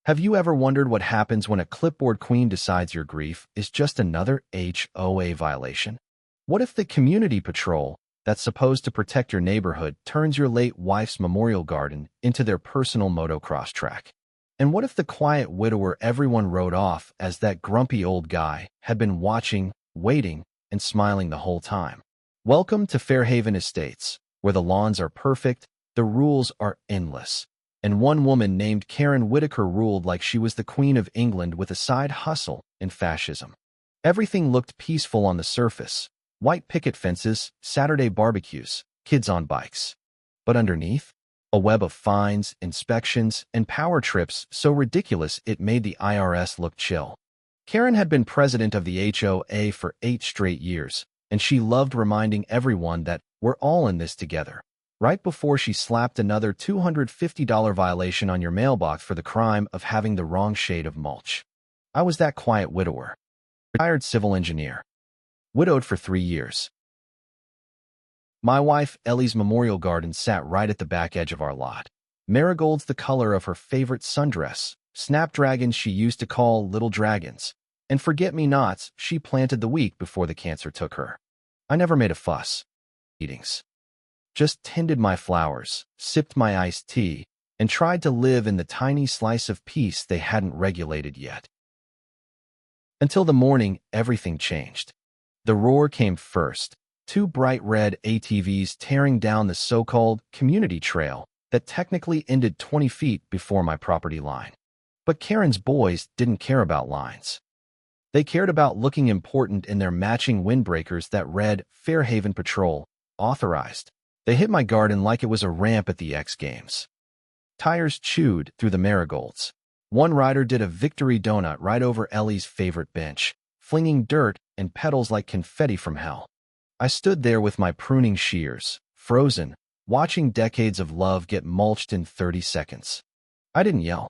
Have you ever wondered what happens when a clipboard queen decides your grief is just another HOA violation? What if the community patrol that's supposed to protect your neighborhood turns your late wife's memorial garden into their personal motocross track? And what if the quiet widower everyone wrote off as that grumpy old guy had been watching, waiting, and smiling the whole time? Welcome to Fairhaven Estates, where the lawns are perfect, the rules are endless, and one woman named Karen Whitaker ruled like she was the Queen of England with a side hustle in fascism. Everything looked peaceful on the surface: white picket fences, Saturday barbecues, kids on bikes. But underneath, a web of fines, inspections, and power trips so ridiculous it made the IRS look chill. Karen had been president of the HOA for 8 straight years, and she loved reminding everyone that we're all in this together. Right before she slapped another $250 violation on your mailbox for the crime of having the wrong shade of mulch. I was that quiet widower. Retired civil engineer. Widowed for 3 years. My wife, Ellie's memorial garden sat right at the back edge of our lot. Marigolds the color of her favorite sundress, snapdragons she used to call little dragons, and forget-me-nots she planted the week before the cancer took her. I never made a fuss. Meetings. Just tended my flowers, sipped my iced tea, and tried to live in the tiny slice of peace they hadn't regulated yet. Until the morning, everything changed. The roar came first. 2 bright red ATVs tearing down the so-called community trail that technically ended 20 feet before my property line. But Karen's boys didn't care about lines. They cared about looking important in their matching windbreakers that read Fairhaven Patrol, authorized. They hit my garden like it was a ramp at the X Games. Tires chewed through the marigolds. One rider did a victory donut right over Ellie's favorite bench, flinging dirt and petals like confetti from hell. I stood there with my pruning shears, frozen, watching decades of love get mulched in 30 seconds. I didn't yell.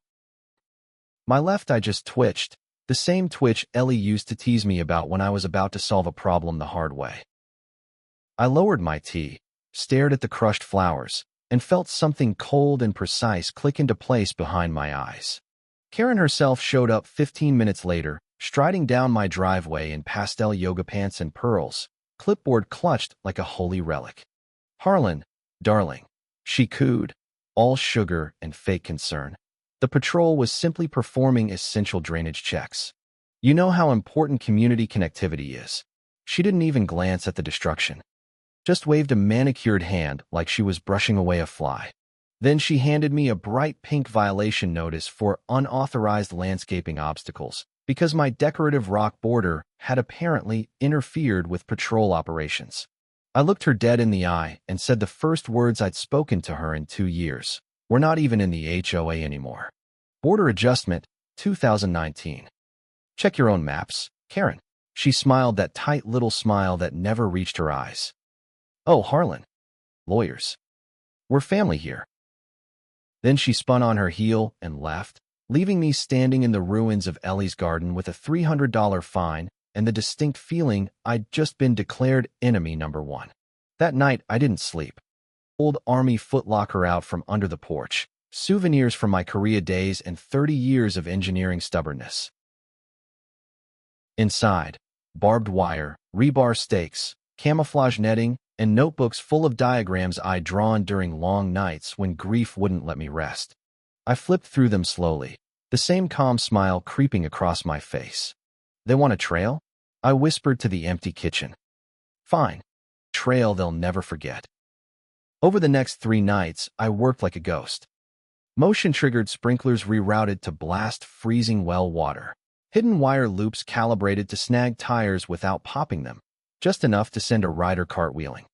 My left eye just twitched, the same twitch Ellie used to tease me about when I was about to solve a problem the hard way. I lowered my tea, stared at the crushed flowers, and felt something cold and precise click into place behind my eyes. Karen herself showed up 15 minutes later, striding down my driveway in pastel yoga pants and pearls, clipboard clutched like a holy relic. "Harlan, darling," she cooed, all sugar and fake concern. The patrol was simply performing essential drainage checks. You know how important community connectivity is. She didn't even glance at the destruction. Just waved a manicured hand like she was brushing away a fly. Then she handed me a bright pink violation notice for unauthorized landscaping obstacles, because my decorative rock border had apparently interfered with patrol operations. I looked her dead in the eye and said the first words I'd spoken to her in 2 years. We're not even in the HOA anymore. Border adjustment, 2019. Check your own maps, Karen. She smiled that tight little smile that never reached her eyes. "Oh, Harlan. Lawyers. We're family here." Then she spun on her heel and left, leaving me standing in the ruins of Ellie's garden with a $300 fine and the distinct feeling I'd just been declared enemy number 1. That night, I didn't sleep. Old Army footlocker out from under the porch, souvenirs from my Korea days and 30 years of engineering stubbornness. Inside, barbed wire, rebar stakes, camouflage netting, and notebooks full of diagrams I'd drawn during long nights when grief wouldn't let me rest. I flipped through them slowly, the same calm smile creeping across my face. "They want a trail?" I whispered to the empty kitchen. "Fine. Trail they'll never forget." Over the next 3 nights, I worked like a ghost. Motion-triggered sprinklers rerouted to blast freezing well water. Hidden wire loops calibrated to snag tires without popping them, just enough to send a rider cartwheeling.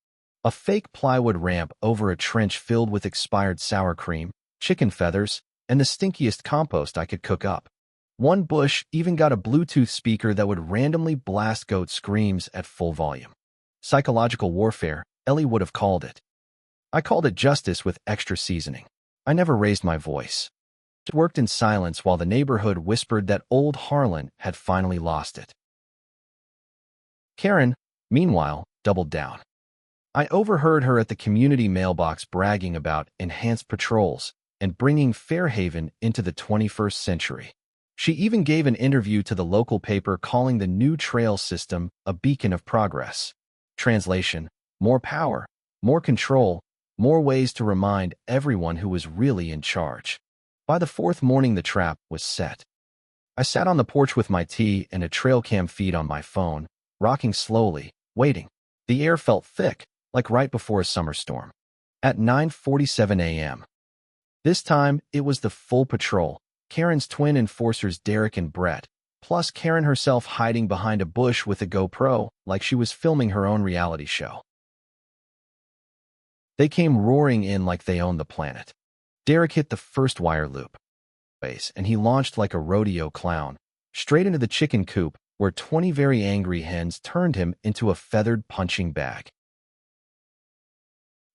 A fake plywood ramp over a trench filled with expired sour cream, chicken feathers, and the stinkiest compost I could cook up. One bush even got a Bluetooth speaker that would randomly blast goat screams at full volume. Psychological warfare, Ellie would have called it. I called it justice with extra seasoning. I never raised my voice. It worked in silence while the neighborhood whispered that old Harlan had finally lost it. Karen, meanwhile, doubled down. I overheard her at the community mailbox bragging about enhanced patrols, and bringing Fairhaven into the 21st century. She even gave an interview to the local paper calling the new trail system a beacon of progress. Translation: more power, more control, more ways to remind everyone who was really in charge. By the fourth morning, the trap was set. I sat on the porch with my tea and a trail cam feed on my phone, rocking slowly, waiting. The air felt thick, like right before a summer storm. At 9:47 a.m. This time, it was the full patrol, Karen's twin enforcers Derek and Brett, plus Karen herself hiding behind a bush with a GoPro like she was filming her own reality show. They came roaring in like they owned the planet. Derek hit the first wire loop, and he launched like a rodeo clown, straight into the chicken coop, where 20 very angry hens turned him into a feathered punching bag.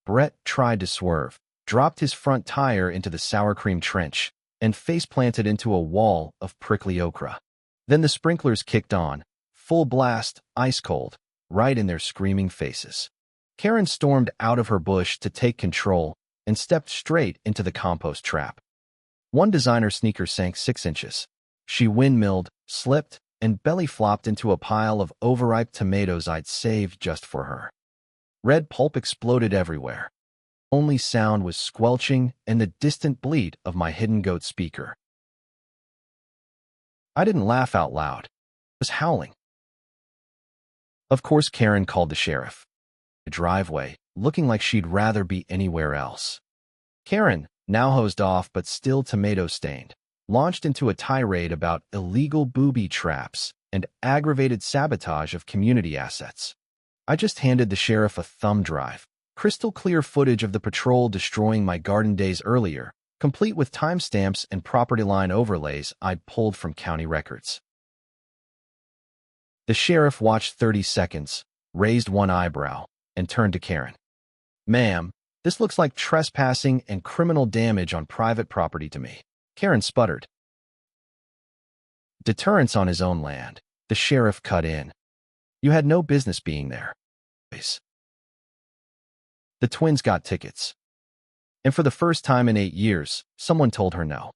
Brett tried to swerve, dropped his front tire into the sour cream trench, and face-planted into a wall of prickly okra. Then the sprinklers kicked on, full blast, ice cold, right in their screaming faces. Karen stormed out of her bush to take control and stepped straight into the compost trap. One designer sneaker sank 6 inches. She windmilled, slipped, and belly-flopped into a pile of overripe tomatoes I'd saved just for her. Red pulp exploded everywhere. Only sound was squelching and the distant bleat of my hidden goat speaker. I didn't laugh out loud. I was howling. Of course, Karen called the sheriff. The driveway, looking like she'd rather be anywhere else. Karen, now hosed off but still tomato-stained, launched into a tirade about illegal booby traps and aggravated sabotage of community assets. I just handed the sheriff a thumb drive, crystal clear footage of the patrol destroying my garden days earlier, complete with timestamps and property line overlays I'd pulled from county records. The sheriff watched 30 seconds, raised one eyebrow, and turned to Karen. "Ma'am, this looks like trespassing and criminal damage on private property to me." Karen sputtered. "Deterrence on his own land," the sheriff cut in. "You had no business being there." The twins got tickets. And for the first time in 8 years, someone told her no.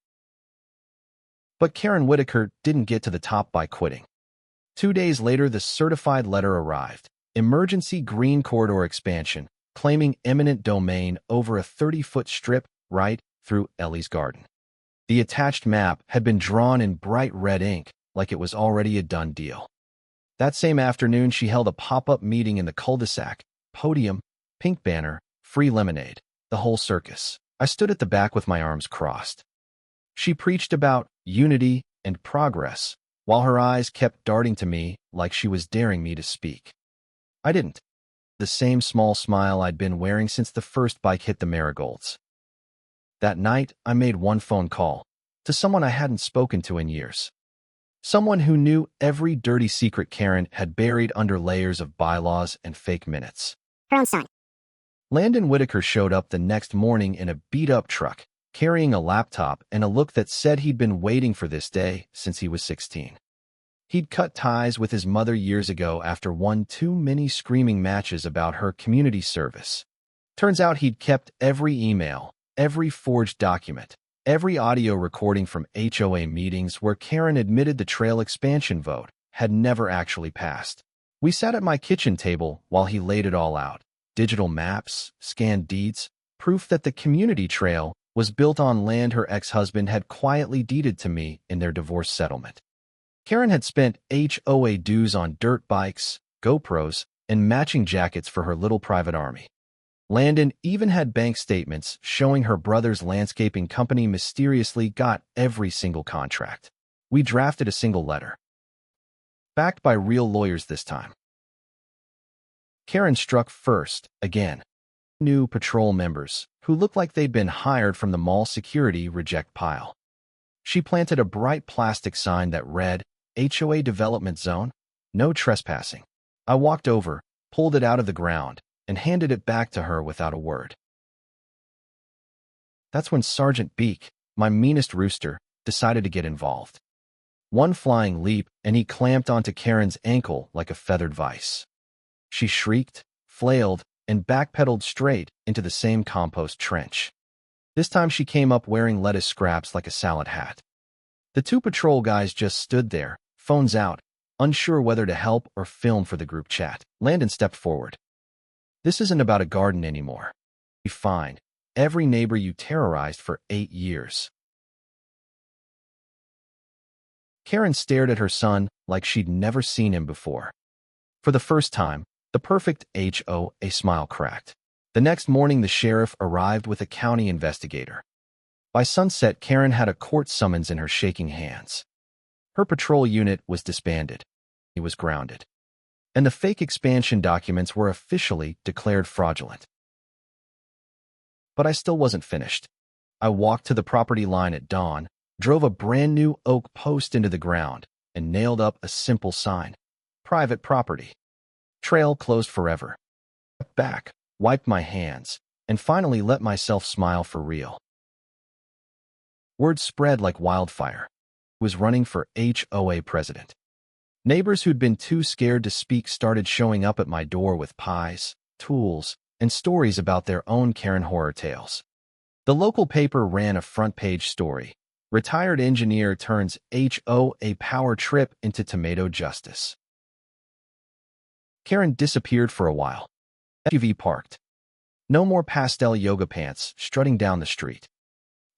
But Karen Whitaker didn't get to the top by quitting. 2 days later, the certified letter arrived. Emergency Green Corridor Expansion, claiming eminent domain over a 30-foot strip right through Ellie's garden. The attached map had been drawn in bright red ink, like it was already a done deal. That same afternoon, she held a pop-up meeting in the cul-de-sac, podium, pink banner, free lemonade, the whole circus. I stood at the back with my arms crossed. She preached about unity and progress, while her eyes kept darting to me like she was daring me to speak. I didn't. The same small smile I'd been wearing since the first bike hit the marigolds. That night, I made one phone call to someone I hadn't spoken to in years. Someone who knew every dirty secret Karen had buried under layers of bylaws and fake minutes. Her own son. Landon Whitaker showed up the next morning in a beat-up truck, carrying a laptop and a look that said he'd been waiting for this day since he was 16. He'd cut ties with his mother years ago after one too many screaming matches about her community service. Turns out he'd kept every email, every forged document, every audio recording from HOA meetings where Karen admitted the trail expansion vote had never actually passed. We sat at my kitchen table while he laid it all out. Digital maps, scanned deeds, proof that the community trail was built on land her ex-husband had quietly deeded to me in their divorce settlement. Karen had spent HOA dues on dirt bikes, GoPros, and matching jackets for her little private army. Landon even had bank statements showing her brother's landscaping company mysteriously got every single contract. We drafted a single letter. Backed by real lawyers this time. Karen struck first, again. New patrol members, who looked like they'd been hired from the mall security reject pile. She planted a bright plastic sign that read, HOA Development Zone, no trespassing. I walked over, pulled it out of the ground, and handed it back to her without a word. That's when Sergeant Beak, my meanest rooster, decided to get involved. One flying leap, and he clamped onto Karen's ankle like a feathered vice. She shrieked, flailed, and backpedaled straight into the same compost trench. This time she came up wearing lettuce scraps like a salad hat. The two patrol guys just stood there, phones out, unsure whether to help or film for the group chat. Landon stepped forward. This isn't about a garden anymore. We find every neighbor you terrorized for 8 years. Karen stared at her son like she'd never seen him before. For the first time, the perfect HOA smile cracked. The next morning, the sheriff arrived with a county investigator. By sunset, Karen had a court summons in her shaking hands. Her patrol unit was disbanded. He was grounded. And the fake expansion documents were officially declared fraudulent. But I still wasn't finished. I walked to the property line at dawn, drove a brand new oak post into the ground, and nailed up a simple sign. Private property. Trail closed forever. Stepped back, wiped my hands, and finally let myself smile for real. Word spread like wildfire. I was running for HOA president. Neighbors who'd been too scared to speak started showing up at my door with pies, tools, and stories about their own Karen horror tales. The local paper ran a front-page story. Retired engineer turns HOA power trip into tomato justice. Karen disappeared for a while. SUV parked. No more pastel yoga pants strutting down the street.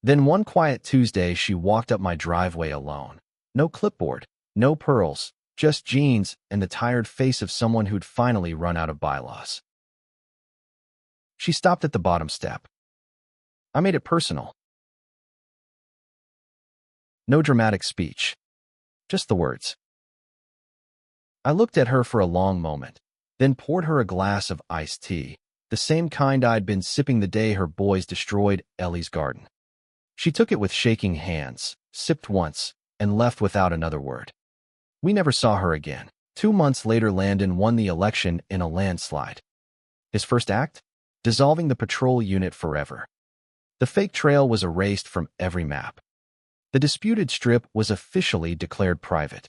Then one quiet Tuesday, she walked up my driveway alone. No clipboard, no pearls, just jeans and the tired face of someone who'd finally run out of bylaws. She stopped at the bottom step. I made it personal. No dramatic speech. Just the words. I looked at her for a long moment, then poured her a glass of iced tea, the same kind I'd been sipping the day her boys destroyed Ellie's garden. She took it with shaking hands, sipped once, and left without another word. We never saw her again. 2 months later, Landon won the election in a landslide. His first act? Dissolving the patrol unit forever. The fake trail was erased from every map. The disputed strip was officially declared private.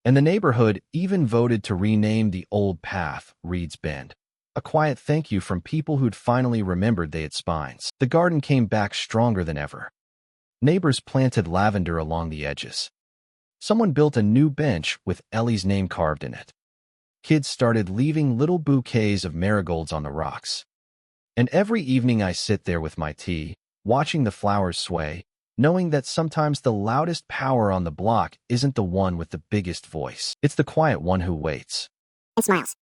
And the neighborhood even voted to rename the old path Reed's Bend. A quiet thank you from people who'd finally remembered they had spines. The garden came back stronger than ever. Neighbors planted lavender along the edges. Someone built a new bench with Ellie's name carved in it. Kids started leaving little bouquets of marigolds on the rocks. And every evening I sit there with my tea, watching the flowers sway, knowing that sometimes the loudest power on the block isn't the one with the biggest voice. It's the quiet one who waits and smiles.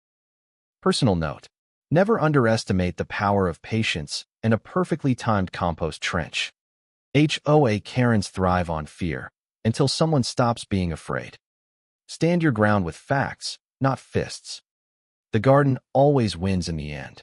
Personal note. Never underestimate the power of patience and a perfectly timed compost trench. HOA Karens thrive on fear until someone stops being afraid. Stand your ground with facts, not fists. The garden always wins in the end.